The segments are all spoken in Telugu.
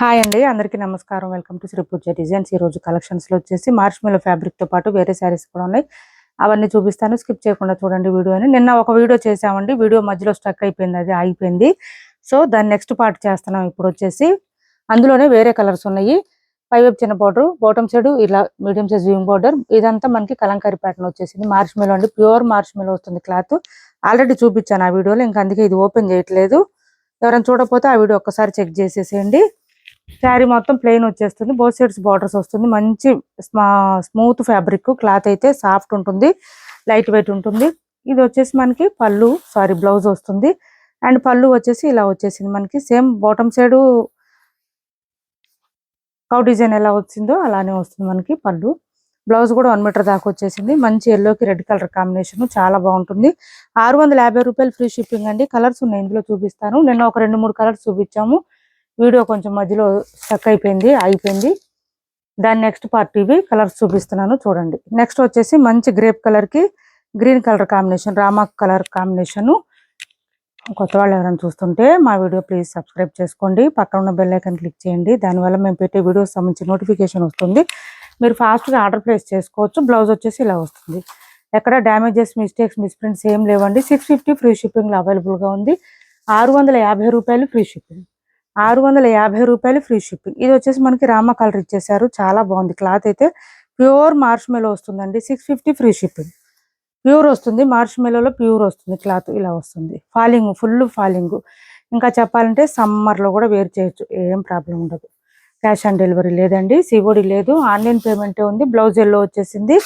హాయ్ అండి, అందరికీ నమస్కారం. Welcome to Shri Pooja designs. ఈ రోజు కలెక్షన్స్ లో వచ్చేసి మార్ష్మెల్లో ఫ్యాబ్రిక్ తో పాటు వేరే శారీస్ కూడా ఉన్నాయి. అవన్నీ చూపిస్తాను, స్కిప్ చేయకుండా చూడండి వీడియోని. నిన్న ఒక వీడియో చేసామండి, వీడియో మధ్యలో స్టక్ అయిపోయింది, అది ఆగిపోయింది. సో దాని నెక్స్ట్ పార్ట్ చేస్తున్నాం. ఇప్పుడు వచ్చేసి అందులోనే వేరే కలర్స్ ఉన్నాయి. పైవైపు చిన్న బార్డర్, బాటమ్ సైడ్ ఇలా మీడియం సైజ్ వింగ్ బార్డర్. ఇదంతా మనకి కలంకారీ ప్యాటర్న్ వచ్చేసింది. మార్ష్మెల్లో అండి, ప్యూర్ మార్ష్మెల్లో వస్తుంది క్లాత్. ఆల్రెడీ చూపించాను ఆ వీడియోలో, ఇంకా అందుకే ఇది ఓపెన్ చేయట్లేదు. ఎవరైనా చూడకపోతే ఆ వీడియో ఒక్కసారి చెక్ చేసేసేయండి. శారీ మొత్తం ప్లెయిన్ వచ్చేస్తుంది, బోత్ సైడ్స్ బార్డర్స్ వస్తుంది. మంచి స్మూత్ ఫ్యాబ్రిక్, క్లాత్ అయితే సాఫ్ట్ ఉంటుంది, లైట్ వెయిట్ ఉంటుంది. ఇది వచ్చేసి మనకి బ్లౌజ్ వస్తుంది. అండ్ పళ్ళు వచ్చేసి ఇలా వచ్చేసింది మనకి. Same bottom side cow design ఎలా వచ్చిందో అలానే వస్తుంది మనకి పళ్ళు. బ్లౌజ్ కూడా 1 మీటర్ దాకా వచ్చేసింది. మంచి ఎల్లోకి రెడ్ కలర్ కాంబినేషన్, చాలా బాగుంటుంది. 650 రూపాయలు ఫ్రీ షిప్పింగ్ అండి. కలర్స్ ఉన్నాయి, ఇందులో చూపిస్తాను. నిన్న ఒక 2-3 కలర్స్ చూపించాము. వీడియో కొంచెం మధ్యలో స్టక్ అయిపోయింది. దాని నెక్స్ట్ పార్ట్ ఇవి కలర్స్ చూపిస్తున్నాను, చూడండి. నెక్స్ట్ వచ్చేసి మంచి గ్రేప్ కలర్ కి green colour combination, Rama colour combination. కొత్త వాళ్ళు ఎవరైనా చూస్తుంటే మా వీడియో ప్లీజ్ సబ్స్క్రైబ్ చేసుకోండి, పక్కన ఉన్న బెల్ ఐకాన్ క్లిక్ చేయండి. దానివల్ల మేము పెట్టే వీడియోస్ సంబంధించి నోటిఫికేషన్ వస్తుంది. మీరు ఫాస్ట్గా ఆర్డర్ ప్లేస్ చేసుకోవచ్చు. బ్లౌజ్ వచ్చేసి ఇలా వస్తుంది. ఎక్కడ డ్యామేజెస్, మిస్టేక్స్, మిస్ప్రింట్స్ ఏం లేవండి. 650 ఫ్రీ షిప్పింగ్లో అవైలబుల్గా ఉంది. 650 రూపాయలు ఫ్రీ షిప్పింగ్. 650 రూపాయలు ఫ్రీ షిప్పింగ్. ఇది వచ్చేసి మనకి రామా కలర్ ఇచ్చేసారు, చాలా బాగుంది. క్లాత్ అయితే ప్యూర్ మార్ష్మెల్లో వస్తుందండి. 650 ఫ్రీ షిప్పింగ్. ప్యూర్ వస్తుంది, మార్ష్మెల్లోలో ప్యూర్ వస్తుంది. క్లాత్ ఇలా వస్తుంది, ఫాలింగ్, ఫుల్ ఫాలింగ్. ఇంకా చెప్పాలంటే సమ్మర్లో కూడా వేర్ చేయొచ్చు, ఏం ప్రాబ్లం ఉండదు. క్యాష్ ఆన్ డెలివరీ లేదండి, సిఓడి లేదు. ఆన్లైన్ పేమెంటే ఉంది. బ్లౌజ్ ఎల్లో వచ్చేసింది,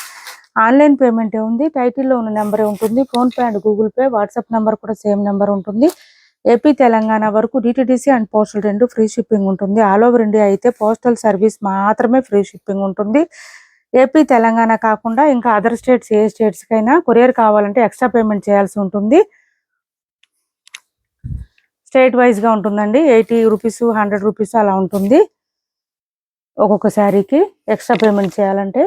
ఆన్లైన్ పేమెంటే ఉంది. టైటిల్లో ఉన్న నెంబరే ఉంటుంది. PhonePe and Google pay, WhatsApp number కూడా సేమ్ నెంబర్ ఉంటుంది. ఏపీ తెలంగాణ వరకు DTDC and postal 2 free shipping ఉంటుంది. ఆల్ ఓవర్ ఇండియా అయితే పోస్టల్ సర్వీస్ మాత్రమే ఫ్రీ షిప్పింగ్ ఉంటుంది. ఏపీ తెలంగాణ కాకుండా ఇంకా అదర్ స్టేట్స్, ఏ స్టేట్స్ కైనా కొరియర్ కావాలంటే ఎక్స్ట్రా పేమెంట్ చేయాల్సి ఉంటుంది. స్టేట్ వైజ్ గా ఉంటుందండి. 80 రూపీస్, 100 రూపీస్ అలా ఉంటుంది ఒక్కొక్క శారీకి. ఎక్స్ట్రా పేమెంట్ చేయాలంటే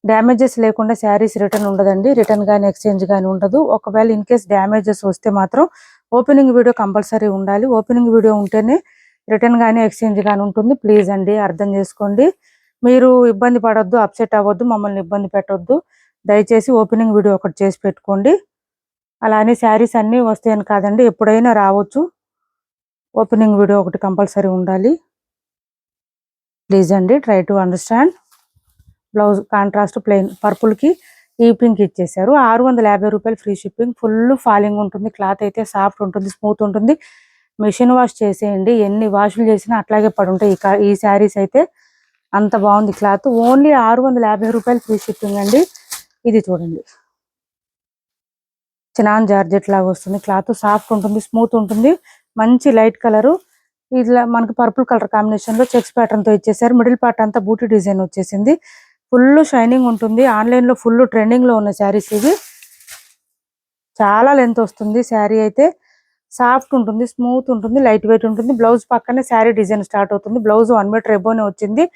డ్యామేజెస్ లేకుండా శారీస్ రిటర్న్ ఉండదండి. రిటర్న్ కానీ ఎక్స్చేంజ్ కానీ ఉండదు. ఒకవేళ ఇన్ కేస్ డ్యామేజెస్ వస్తే మాత్రం ఓపెనింగ్ వీడియో కంపల్సరీ ఉండాలి. ఓపెనింగ్ వీడియో ఉంటేనే రిటర్న్ కానీ ఎక్స్చేంజ్ కానీ ఉంటుంది. ప్లీజ్ అండి, అర్థం చేసుకోండి. మీరు ఇబ్బంది పడొద్దు, అప్సెట్ అవ్వద్దు, మమ్మల్ని ఇబ్బంది పెట్టొద్దు. దయచేసి ఓపెనింగ్ వీడియో ఒకటి చేసి పెట్టుకోండి. అలానే శారీస్ అన్నీ వస్తాయని కాదండి, ఎప్పుడైనా రావచ్చు. ఓపెనింగ్ వీడియో ఒకటి కంపల్సరీ ఉండాలి. ప్లీజ్ అండి, try to understand. Blouse contrast plain పర్పుల్కి ఈ పింక్ ఇచ్చేసారు. 650 రూపాయలు ఫ్రీ షిప్పింగ్. ఫుల్ ఫాలింగ్ ఉంటుంది, క్లాత్ అయితే సాఫ్ట్ ఉంటుంది, స్మూత్ ఉంటుంది. మెషిన్ వాష్ చేసేయండి, ఎన్ని వాష్లు చేసినా అట్లాగే పడి ఉంటాయి. ఈ శారీస్ అయితే అంత బాగుంది క్లాత్. ఓన్లీ 650 రూపాయలు ఫ్రీ షిప్పింగ్ అండి. ఇది చూడండి, చినాన్ జార్జెట్ లాగా వస్తుంది. క్లాత్ సాఫ్ట్ ఉంటుంది, స్మూత్ ఉంటుంది. మంచి లైట్ కలరు. ఇట్లా మనకి పర్పుల్ కలర్ కాంబినేషన్ లో చెక్స్ ప్యాటర్న్ తో ఇచ్చేసారు. మిడిల్ పార్ట్ అంతా బూటీ డిజైన్ వచ్చేసింది. ఫుల్ షైనింగ్ ఉంటుంది. ఆన్లైన్ లో ఫుల్ ట్రెండింగ్ లో ఉన్న శారీస్ ఇవి. చాలా లెంత్ వస్తుంది శారీ అయితే. సాఫ్ట్ ఉంటుంది, స్మూత్ ఉంటుంది, లైట్ వెయిట్ ఉంటుంది. బ్లౌజ్ పక్కనే శారీ డిజైన్ స్టార్ట్ అవుతుంది. బ్లౌజ్ 1 మీటర్ ఎబోనే వచ్చింది.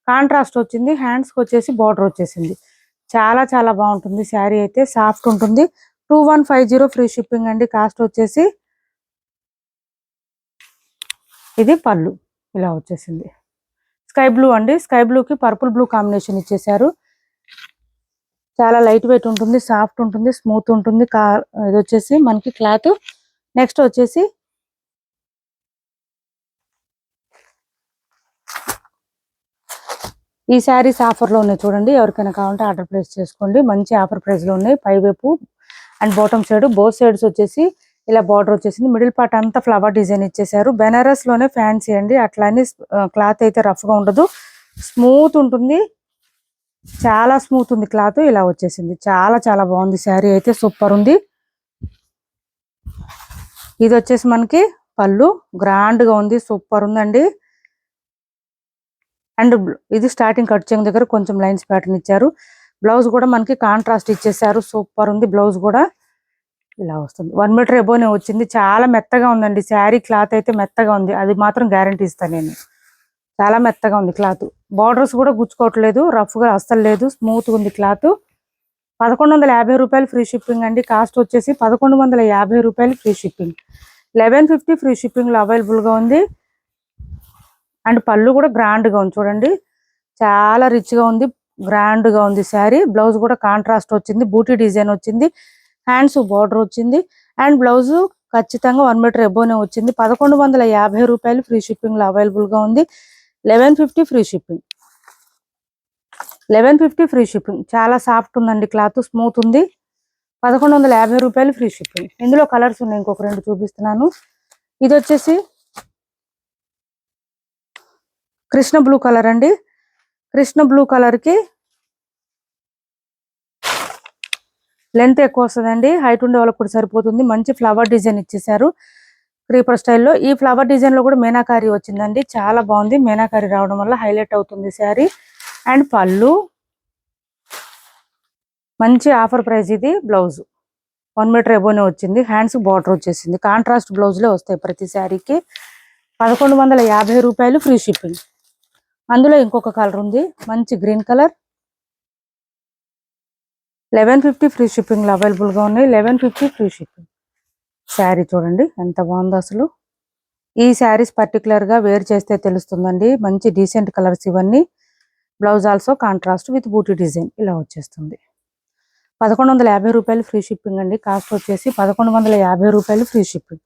కాంట్రాస్ట్ వచ్చింది. హ్యాండ్స్ కి వచ్చేసి బార్డర్ వచ్చేసింది. చాలా చాలా బాగుంటుంది శారీ అయితే. సాఫ్ట్ ఉంటుంది. 2150 ఫ్రీ షిప్పింగ్ అండి. కాస్ట్ వచ్చేసి ఇది పళ్ళు ఇలా వచ్చేసింది. స్కై బ్లూ అండి, స్కై బ్లూకి పర్పుల్ బ్లూ కాంబినేషన్ ఇచ్చేసారు. చాలా లైట్ వెయిట్ ఉంటుంది, సాఫ్ట్ ఉంటుంది, స్మూత్ ఉంటుంది. ఇది వచ్చేసి మనకి క్లాత్. నెక్స్ట్ వచ్చేసి ఈ శారీస్ ఆఫర్లో ఉన్నాయి చూడండి. ఎవరికైనా కావాలంటే ఆర్డర్ ప్లేస్ చేసుకోండి. మంచి ఆఫర్ ప్రైస్లో ఉన్నాయి. పైవైపు and bottom side, both sides వచ్చేసి ఇలా బార్డర్ వచ్చేసింది. మిడిల్ పార్ట్ అంతా ఫ్లవర్ డిజైన్ ఇచ్చేసారు. బెనారస్ లోనే ఫ్యాన్సీ అండి. అట్లానే క్లాత్ అయితే రఫ్ గా ఉండదు, స్మూత్ ఉంటుంది. చాలా స్మూత్ ఉంది క్లాత్. ఇలా వచ్చేసింది. చాలా చాలా బాగుంది శారీ అయితే, సూపర్ ఉంది. ఇది వచ్చేసి మనకి పళ్ళు, గ్రాండ్ గా ఉంది, సూపర్ ఉందండి. అండ్ ఇది స్టార్టింగ్ కట్ చెంగు దగ్గర కొంచెం లైన్స్ ప్యాటర్న్ ఇచ్చారు. బ్లౌజ్ కూడా మనకి కాంట్రాస్ట్ ఇచ్చేసారు. సూపర్ ఉంది. బ్లౌజ్ కూడా ఇలా వస్తుంది. 1 మీటర్ ఎబోనే వచ్చింది. చాలా మెత్తగా ఉందండి శారీ. క్లాత్ అయితే మెత్తగా ఉంది, అది మాత్రం గ్యారంటీ ఇస్తాను నేను. చాలా మెత్తగా ఉంది క్లాత్. బార్డర్స్ కూడా గుచ్చుకోవట్లేదు, రఫ్ గా అస్సలు లేదు, స్మూత్ ఉంది క్లాత్. 1150 రూపాయలు ఫ్రీ షిప్పింగ్ అండి. కాస్ట్ వచ్చేసి 1150 రూపాయలు ఫ్రీ షిప్పింగ్. 1150 ఫ్రీ షిప్పింగ్ లో అవైలబుల్ గా ఉంది. అండ్ పళ్ళు కూడా గ్రాండ్ గా ఉంది చూడండి, చాలా రిచ్ గా ఉంది, గ్రాండ్ గా ఉంది శారీ. బ్లౌజ్ కూడా కాంట్రాస్ట్ వచ్చింది, బూటీ డిజైన్ వచ్చింది, హ్యాండ్స్ బార్డర్ వచ్చింది. అండ్ బ్లౌజ్ ఖచ్చితంగా 1 మీటర్ ఎబోనే వచ్చింది. 1150 రూపాయలు ఫ్రీ షిప్పింగ్ లో అవైలబుల్ గా ఉంది. 1150 ఫ్రీ షిప్పింగ్, 1150 ఫ్రీ షిప్పింగ్. చాలా సాఫ్ట్ ఉందండి, క్లాత్ స్మూత్ ఉంది. 1150 రూపాయలు ఫ్రీ షిప్పింగ్. ఇందులో కలర్స్ ఉన్నాయి, ఇంకొక 2 చూపిస్తున్నాను. ఇది వచ్చేసి కృష్ణ బ్లూ కలర్ అండి. కృష్ణ బ్లూ కలర్ కి లెంత్ ఎక్కువ వస్తుందండి, హైట్ ఉండే వాళ్ళకి కూడా సరిపోతుంది. మంచి ఫ్లవర్ డిజైన్ ఇచ్చేసారు క్రీపర్ స్టైల్లో. ఈ ఫ్లవర్ డిజైన్ లో కూడా మీనాకారి వచ్చిందండి, చాలా బాగుంది. మీనాకారి రావడం వల్ల హైలైట్ అవుతుంది శారీ. అండ్ పళ్ళు మంచి ఆఫర్ ప్రైస్. ఇది బ్లౌజ్ 1 మీటర్ ఎబోనే వచ్చింది, హ్యాండ్స్ బార్డర్ వచ్చేసింది. కాంట్రాస్ట్ బ్లౌజ్లే వస్తాయి ప్రతి శారీకి. 1150 రూపాయలు ఫ్రీ షిప్పింగ్. అందులో ఇంకొక కలర్ ఉంది, మంచి గ్రీన్ కలర్. 1150 ఫ్రీ షిప్పింగ్ లో అవైలబుల్ గా ఉన్నాయి. 1150 ఫ్రీ షిప్పింగ్. శారీ చూడండి ఎంత బాగుందో అసలు. ఈ శారీస్ పర్టికులర్ గా వేర్ చేస్తే తెలుస్తుందండి, మంచి డీసెంట్ కలర్స్ ఇవన్నీ. బ్లౌజ్ ఆల్సో కాంట్రాస్ట్ విత్ బూటీ డిజైన్ ఇలా వచ్చేస్తుంది. 1150 రూపాయలు ఫ్రీ షిప్పింగ్ అండి. కాస్ట్ వచ్చేసి 1150 రూపాయలు ఫ్రీ షిప్పింగ్.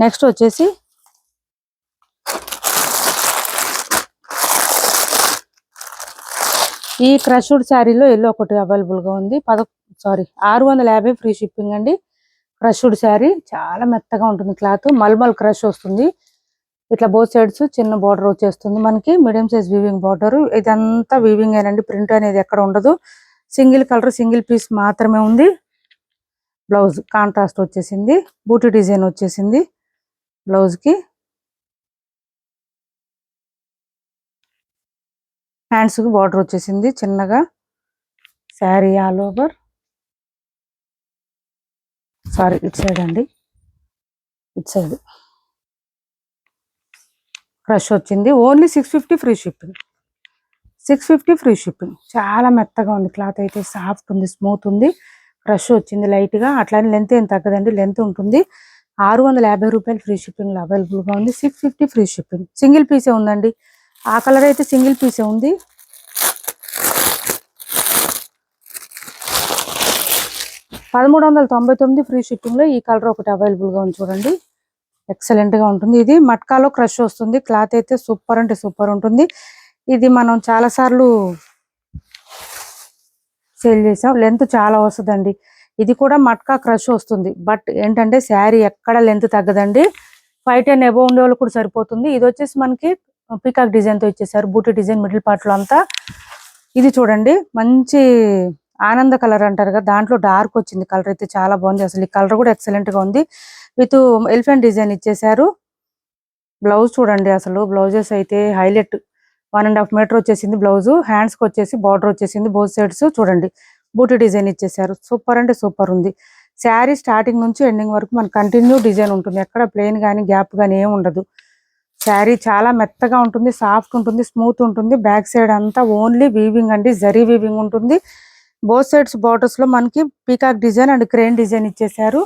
నెక్స్ట్ వచ్చేసి ఈ క్రష్డ్ శారీలో ఎల్లో ఒకటి అవైలబుల్ గా ఉంది. 650 ఫ్రీ షిప్పింగ్ అండి. క్రష్డ్ శారీ చాలా మెత్తగా ఉంటుంది క్లాత్, మల్మల్ క్రష్ వస్తుంది. ఇట్లా బోత్ సైడ్స్ చిన్న బార్డర్ వచ్చేస్తుంది మనకి, మీడియం సైజ్ వీవింగ్ బార్డర్. ఇదంతా వీవింగ్ ఏనండి, ప్రింట్ అనేది ఎక్కడ ఉండదు. సింగిల్ కలర్ సింగిల్ పీస్ మాత్రమే ఉంది. బ్లౌజ్ కాంట్రాస్ట్ వచ్చేసింది, బూటీ డిజైన్ వచ్చేసింది బ్లౌజ్ కి. హ్యాండ్స్ కి బార్డర్ వచ్చేసింది చిన్నగా. Sari all over, sorry it side అండి, ఇట్ సైడ్ క్రష్ వచ్చింది. Only 650 free shipping. 650 free shipping. చాలా మెత్తగా ఉంది క్లాత్ అయితే, సాఫ్ట్ ఉంది, స్మూత్ ఉంది. క్రష్ వచ్చింది లైట్ గా, అట్లానే లెంత్ ఏం తగ్గదండి, లెంత్ ఉంటుంది. 650 రూపాయలు ఫ్రీ షిప్పింగ్ లో అవైలబుల్ గా ఉంది. 650 ఫ్రీ షిప్పింగ్. సింగిల్ పీసే ఉందండి, ఆ కలర్ అయితే సింగిల్ పీసే ఉంది. 1399 ఫ్రీ షిప్పింగ్ లో ఈ కలర్ ఒకటి అవైలబుల్ గా ఉంది చూడండి, ఎక్సలెంట్ గా ఉంటుంది. ఇది మట్కాలో క్రష్ వస్తుంది, క్లాత్ అయితే సూపర్ అంటే సూపర్ ఉంటుంది. ఇది మనం చాలా సార్లు సేల్ చేసాం, లెంత్ చాలా వస్తుందండి. ఇది కూడా మట్కా క్రష్ వస్తుంది, బట్ ఏంటంటే శారీ ఎక్కడ లెంత్ తగ్గదండి. 510 ఎబో ఉండే వాళ్ళు కూడా సరిపోతుంది. ఇది వచ్చేసి మనకి పీకాక్ డిజైన్ తో ఇచ్చేసారు, బూటీ డిజైన్ మిడిల్ పార్ట్ లో అంతా. ఇది చూడండి మంచి ఆనంద కలర్ అంటారు కదా, దాంట్లో డార్క్ వచ్చింది కలర్, అయితే చాలా బాగుంది అసలు. ఈ కలర్ కూడా ఎక్సలెంట్ గా ఉంది, విత్ ఎలిఫెంట్ డిజైన్ ఇచ్చేసారు. బ్లౌజ్ చూడండి అసలు, బ్లౌజెస్ అయితే హైలైట్. 1.5 మీటర్ వచ్చేసింది బ్లౌజ్. హ్యాండ్స్ కి వచ్చేసి బార్డర్ వచ్చేసింది బోత్ సైడ్స్. చూడండి బూటీ డిజైన్ ఇచ్చేసారు, సూపర్ అంటే సూపర్ ఉంది. శారీ స్టార్టింగ్ నుంచి ఎండింగ్ వరకు మనకు కంటిన్యూ డిజైన్ ఉంటుంది, ఎక్కడ ప్లెయిన్ కానీ గ్యాప్ కానీ ఏమి ఉండదు. శారీ చాలా మెత్తగా ఉంటుంది, సాఫ్ట్ ఉంటుంది, స్మూత్ ఉంటుంది. బ్యాక్ సైడ్ అంతా ఓన్లీ వీవింగ్ అండి, జరీ వీవింగ్ ఉంటుంది. బోత్ సైడ్స్ బార్డర్స్ లో మనకి peacock design and crane design ఇచ్చేసారు.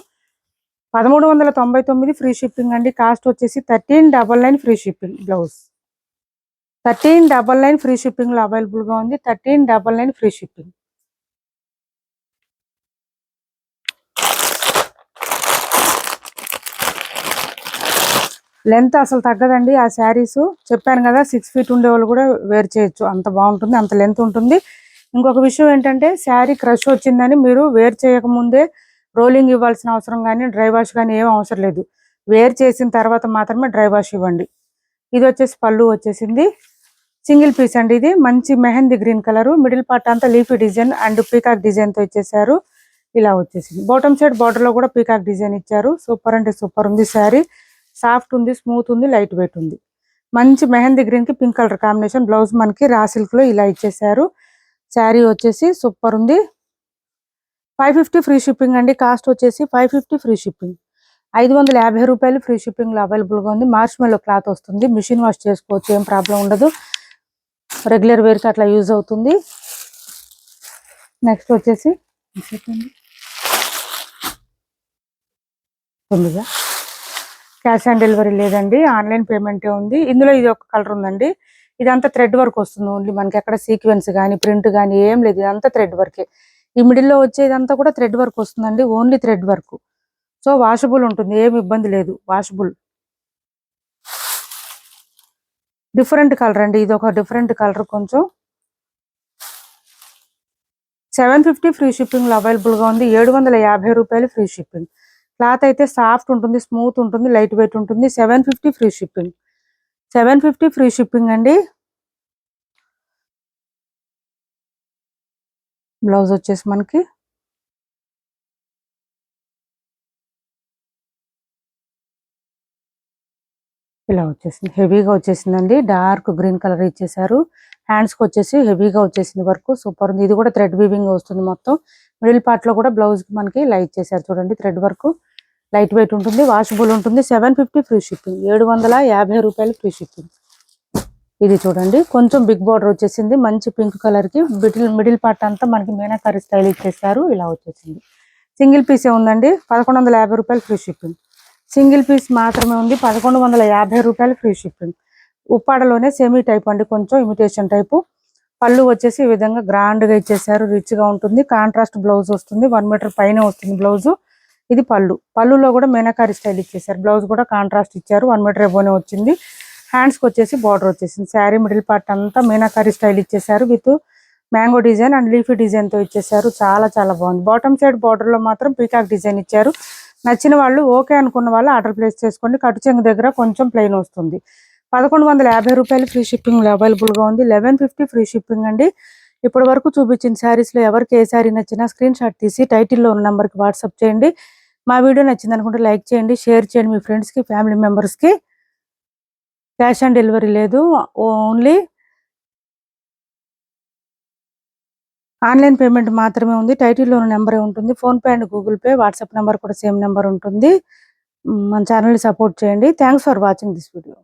1399 ఫ్రీ షిప్పింగ్ అండి. కాస్ట్ వచ్చేసి 1399 free shipping. Blouse 1399 free shipping లో అవైలబుల్ గా ఉంది. 1399 ఫ్రీ షిప్పింగ్. లెంత్ అసలు తగ్గదండి ఆ శారీస్, చెప్పాను కదా 6 ఫీట్ ఉండే వాళ్ళు కూడా వేర్ చేయొచ్చు, అంత బాగుంటుంది, అంత లెంత్ ఉంటుంది. ఇంకొక విషయం ఏంటంటే శారీ క్రష్ వచ్చిందని మీరు వేర్ చేయకముందే రోలింగ్ ఇవ్వాల్సిన అవసరం కానీ డ్రై వాష్ కానీ ఏం అవసరం లేదు. వేర్ చేసిన తర్వాత మాత్రమే డ్రై వాష్ ఇవ్వండి. ఇది వచ్చేసి పళ్ళు వచ్చేసింది, సింగిల్ పీస్ అండి. ఇది మంచి mehndi green colour, middle part అంతా leafy design and peacock design తో ఇచ్చేసారు. ఇలా వచ్చేసింది. బాటమ్ సైడ్ బార్డర్ లో కూడా పీకాక్ డిజైన్ ఇచ్చారు. సూపర్ అంటే సూపర్ ఉంది శారీ, సాఫ్ట్ ఉంది, స్మూత్ ఉంది, లైట్ వెయిట్ ఉంది. మంచి మెహందీ గ్రీన్ కి పింక్ కలర్ కాంబినేషన్. బ్లౌజ్ మనకి రా సిల్క్ లో ఇలా ఇచ్చేసారు. శారీ వచ్చేసి సూపర్ ఉంది. 550 ఫ్రీ షిప్పింగ్ అండి. కాస్ట్ వచ్చేసి 550 ఫ్రీ షిప్పింగ్. 550 రూపాయలు ఫ్రీ షిప్పింగ్ లో అవైలబుల్ గా ఉంది. మార్చ్ మెల్లో క్లాత్ వస్తుంది, మిషన్ వాష్ చేసుకోవచ్చు, ఏం ప్రాబ్లం ఉండదు. రెగ్యులర్ వేర్ కి అట్లా యూజ్ అవుతుంది. నెక్స్ట్ వచ్చేసి క్యాష్ ఆన్ డెలివరీ లేదండి, ఆన్లైన్ పేమెంటే ఉంది. ఇందులో ఇది ఒక కలర్ ఉందండి. ఇదంతా థ్రెడ్ వర్క్ వస్తుంది. ఓన్లీ మనకి ఎక్కడ సీక్వెన్స్ కానీ ప్రింట్ కానీ ఏం లేదు, ఇదంతా థ్రెడ్ వర్కే. ఈ మిడిల్లో వచ్చేదంతా కూడా థ్రెడ్ వర్క్ వస్తుందండి, only thread work. So washable ఉంటుంది, ఏమి ఇబ్బంది లేదు, వాషబుల్. డిఫరెంట్ కలర్ అండి, ఇది ఒక డిఫరెంట్ కలర్. కొంచెం 750 ఫ్రీ షిప్పింగ్ లో అవైలబుల్ గా ఉంది. 750 రూపాయలు ఫ్రీ షిప్పింగ్. క్లాత్ అయితే సాఫ్ట్ ఉంటుంది, స్మూత్ ఉంటుంది, లైట్ వెయిట్ ఉంటుంది. 750 ఫ్రీ షిప్పింగ్. 750 ఫ్రీ షిప్పింగ్ అండి. బ్లౌజ్ వచ్చేసి మనకి ఇలా వచ్చేసింది, హెవీగా వచ్చేసిందండి. డార్క్ గ్రీన్ కలర్ ఇచ్చేసారు. హ్యాండ్స్కి వచ్చేసి హెవీగా వచ్చేసింది వర్క్, సూపర్ ఉంది. ఇది కూడా థ్రెడ్ వీవింగ్ వస్తుంది మొత్తం. మిడిల్ పార్ట్ లో కూడా బ్లౌజ్ కి మనకి లైట్ చేశారు చూడండి, థ్రెడ్ వర్క్. లైట్ వెయిట్ ఉంటుంది, వాషబుల్ ఉంటుంది. 750 ఫ్రీ షిప్పింగ్. 750 రూపాయలు ఫ్రీ షిప్పింగ్. ఇది చూడండి, కొంచెం బిగ్ బార్డర్ వచ్చేసింది, మంచి పింక్ కలర్ కి. మిడిల్ పార్ట్ అంతా మనకి మీనాకారి స్టైల్ ఇచ్చేసారు, ఇలా వచ్చేసింది. సింగిల్ పీసే ఉందండి, 1150 రూపాయలు ఫ్రీ షిప్పింగ్. సింగిల్ పీస్ మాత్రమే ఉంది, 1150 రూపాయలు ఫ్రీ షిప్పింగ్. ఉప్పాడలోనే సెమీ టైప్ అండి, కొంచెం ఇమిటేషన్ టైపు. పళ్ళు వచ్చేసి ఈ విధంగా గ్రాండ్ గా ఇచ్చేసారు, రిచ్ గా ఉంటుంది. కాంట్రాస్ట్ బ్లౌజ్ వస్తుంది, 1 మీటర్ పైన వస్తుంది బ్లౌజ్. ఇది పళ్ళు. పళ్ళులో కూడా మీనాకారి స్టైల్ ఇచ్చేసారు. బ్లౌజ్ కూడా కాంట్రాస్ట్ ఇచ్చారు, 1 మీటర్ ఎబోనే వచ్చింది. హ్యాండ్స్ కి వచ్చేసి బార్డర్ వచ్చేసింది. శారీ మిడిల్ పార్ట్ అంతా మీనాకారి స్టైల్ ఇచ్చేసారు, with mango design and leafy design తో ఇచ్చేసారు. చాలా చాలా బాగుంది. బాటమ్ సైడ్ బార్డర్ లో మాత్రం పీకాక్ డిజైన్ ఇచ్చారు. నచ్చిన వాళ్ళు, ఓకే అనుకున్న వాళ్ళు ఆర్డర్ ప్లేస్ చేసుకోండి. కట్టు చెంగు దగ్గర కొంచెం ప్లెయిన్ వస్తుంది. 1150 రూపాయలు ఫ్రీ షిప్పింగ్ అవైలబుల్ గా ఉంది. 1150 ఫ్రీ షిప్పింగ్ అండి. ఇప్పటి వరకు చూపించిన శారీస్ లో ఎవరికి ఏ శారీ నచ్చినా స్క్రీన్ షాట్ తీసి టైటిల్లో ఉన్న నెంబర్ కి వాట్సాప్ చేయండి. మా వీడియో నచ్చింది అనుకుంటే లైక్ చేయండి, షేర్ చేయండి మీ ఫ్రెండ్స్ కి, ఫ్యామిలీ మెంబర్స్ కి. క్యాష్ ఆన్ డెలివరీ లేదు, ఓన్లీ ఆన్లైన్ పేమెంట్ మాత్రమే ఉంది. టైటిల్లో ఉన్న నెంబరే ఉంటుంది. Phone pay and Google pay, WhatsApp number కూడా సేమ్ నెంబర్ ఉంటుంది. మన ఛానల్ని సపోర్ట్ చేయండి. Thanks for watching this video.